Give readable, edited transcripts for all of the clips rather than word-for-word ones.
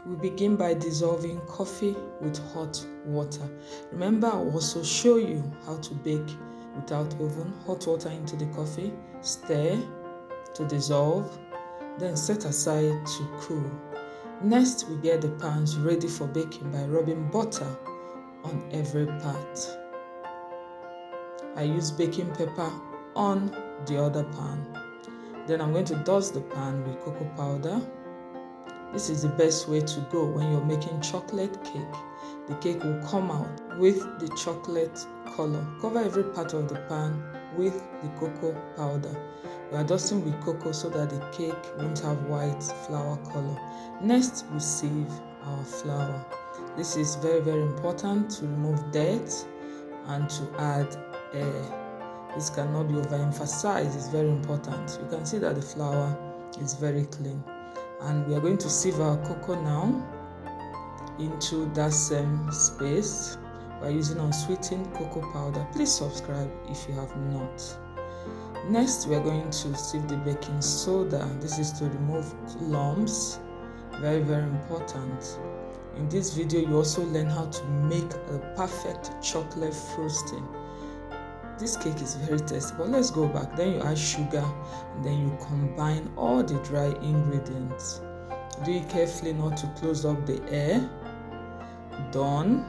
We begin by dissolving coffee with hot water. Remember, I'll also show you how to bake without oven. Hot water into the coffee, stir to dissolve, then set aside to cool. Next, we get the pans ready for baking by rubbing butter on every part. I use baking pepper on the other pan. Then I'm going to dust the pan with cocoa powder. This is the best way to go when you're making chocolate cake. The cake will come out with the chocolate color. Cover every part of the pan with the cocoa powder. We are dusting with cocoa so that the cake won't have white flour color. Next, we sieve our flour. This is very, very important to remove dirt and to add air. This cannot be overemphasized. It's very important. You can see that the flour is very clean. And we are going to sieve our cocoa now into that same space. We are using unsweetened cocoa powder. Please subscribe if you have not. Next, we are going to sieve the baking soda. This is to remove lumps. Very, very important. In this video, you also learn how to make a perfect chocolate frosting. This cake is very tasty, but let's go back. Then you add sugar and then you combine all the dry ingredients. Do it carefully not to close up the air. Done.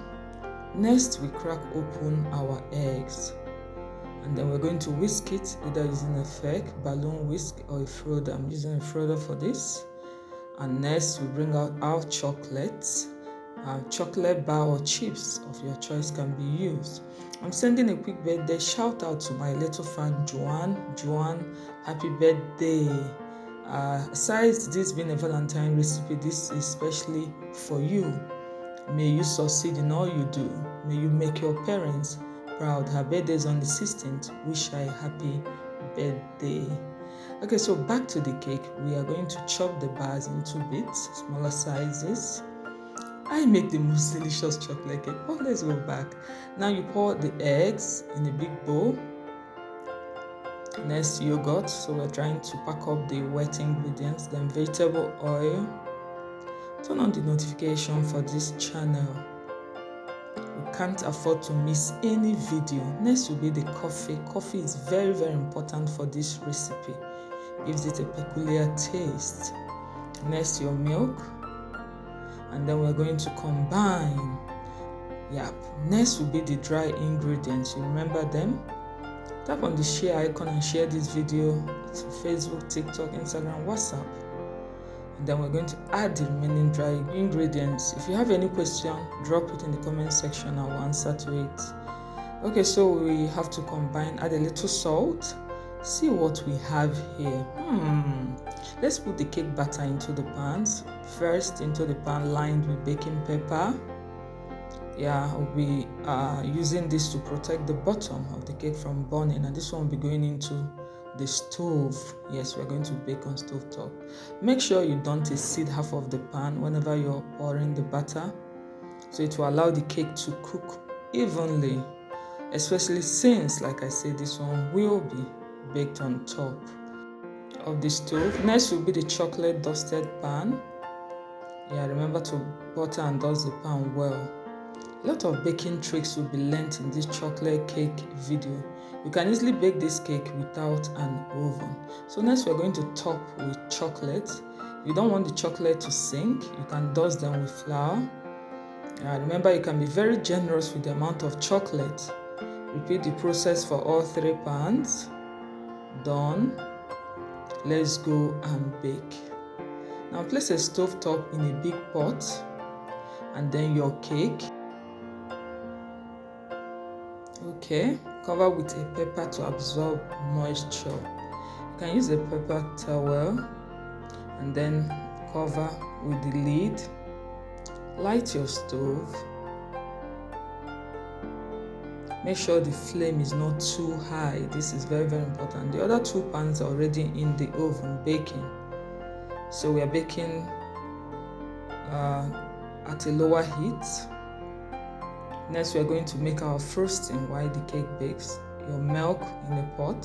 Next, we crack open our eggs. And then we're going to whisk it, either using a fork, balloon whisk, or a frother. I'm using a frother for this. And next, we bring out our chocolates. Chocolate bar or chips of your choice can be used. I'm sending a quick birthday shout out to my little fan Joanne. Joanne, happy birthday. Besides this being a Valentine recipe, this is especially for you. May you succeed in all you do. May you make your parents proud. Her birthday is on the 16th. Wish her a happy birthday. Okay, so back to the cake. We are going to chop the bars into bits, smaller sizes. I make the most delicious chocolate cake. Oh, let's go back. Now you pour the eggs in a big bowl. Next, yogurt. So we're trying to pack up the wet ingredients. Then vegetable oil. Turn on the notification for this channel. We can't afford to miss any video. Next will be the coffee. Coffee is very, very important for this recipe. Gives it a peculiar taste. Next, your milk. And then we're going to combine. Next will be the dry ingredients. You remember them? Tap on the share icon and share this video to Facebook, TikTok, Instagram, WhatsApp. And then we're going to add the remaining dry ingredients. If you have any question, drop it in the comment section. I will answer to it. Okay, so we have to combine. Add a little salt. See what we have here. Let's put the cake batter into the pans. First, into the pan lined with baking paper. We'll be using this to protect the bottom of the cake from burning, and this one will be going into the stove. Yes, we're going to bake on stove top. Make sure you don't exceed half of the pan whenever you're pouring the batter, so it will allow the cake to cook evenly, especially since, like I said, this one will be baked on top of the stove. Next will be the chocolate dusted pan. Remember to butter and dust the pan well. A lot of baking tricks will be learnt in this chocolate cake video. You can easily bake this cake without an oven. So next we're going to top with chocolate. If you don't want the chocolate to sink, you can dust them with flour. Remember, you can be very generous with the amount of chocolate. Repeat the process for all three pans. Done. Let's go and bake. Now place a stove top in a big pot and then your cake. Okay, cover with a paper to absorb moisture. You can use a paper towel and then cover with the lid. Light your stove. Make sure the flame is not too high. This is very, very important. The other two pans are already in the oven baking. So we are baking at a lower heat. Next, we are going to make our frosting while the cake bakes. Your milk in a pot,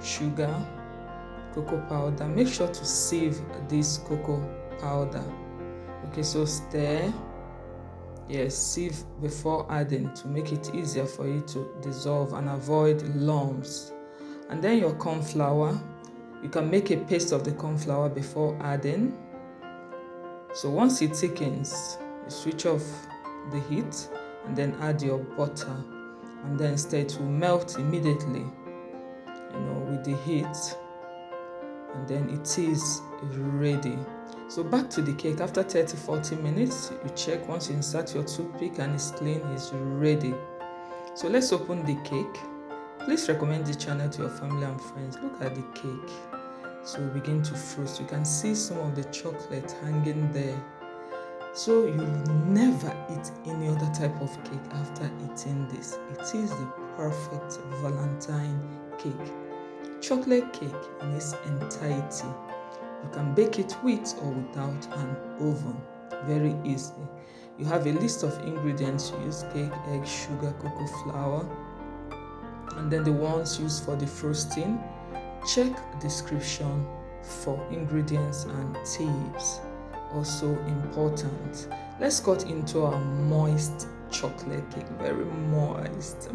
sugar, cocoa powder. Make sure to sieve this cocoa powder. Okay, so stir. Yes, sieve before adding to make it easier for you to dissolve and avoid lumps. And then your corn flour. You can make a paste of the corn flour before adding. So once it thickens, you switch off the heat and then add your butter, and then it will melt immediately, with the heat, and then it is ready. So back to the cake. After 30-40 minutes, you check. Once you insert your toothpick and it's clean, it's ready. So let's open the cake. Please recommend the channel to your family and friends. Look at the cake. So we begin to frost. You can see some of the chocolate hanging there. So you never eat any other type of cake after eating this. It is the perfect Valentine cake. Chocolate cake in its entirety. You can bake it with or without an oven. Very easy. You have a list of ingredients. You use cake, egg, sugar, cocoa flour, and then the ones used for the frosting. Check description for ingredients and tips. Also important. Let's cut into our moist chocolate cake. Very moist.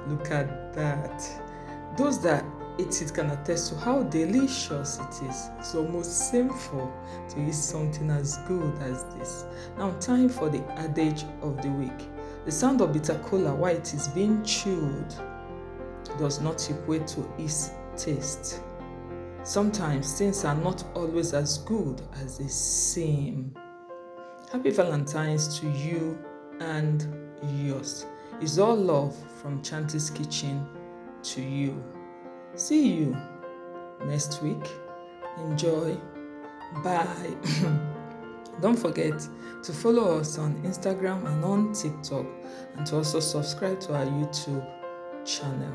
Look at that. Those that eat it can attest to how delicious it is. It's almost sinful to eat something as good as this. Now, time for the adage of the week. The sound of bitter cola while it is being chewed does not equate to its taste. Sometimes things are not always as good as they seem. Happy Valentine's to you and yours. It's all love from Chanty's Kitchen to you. See you next week. Enjoy. Bye. Don't forget to follow us on Instagram and on TikTok, and to also subscribe to our YouTube channel.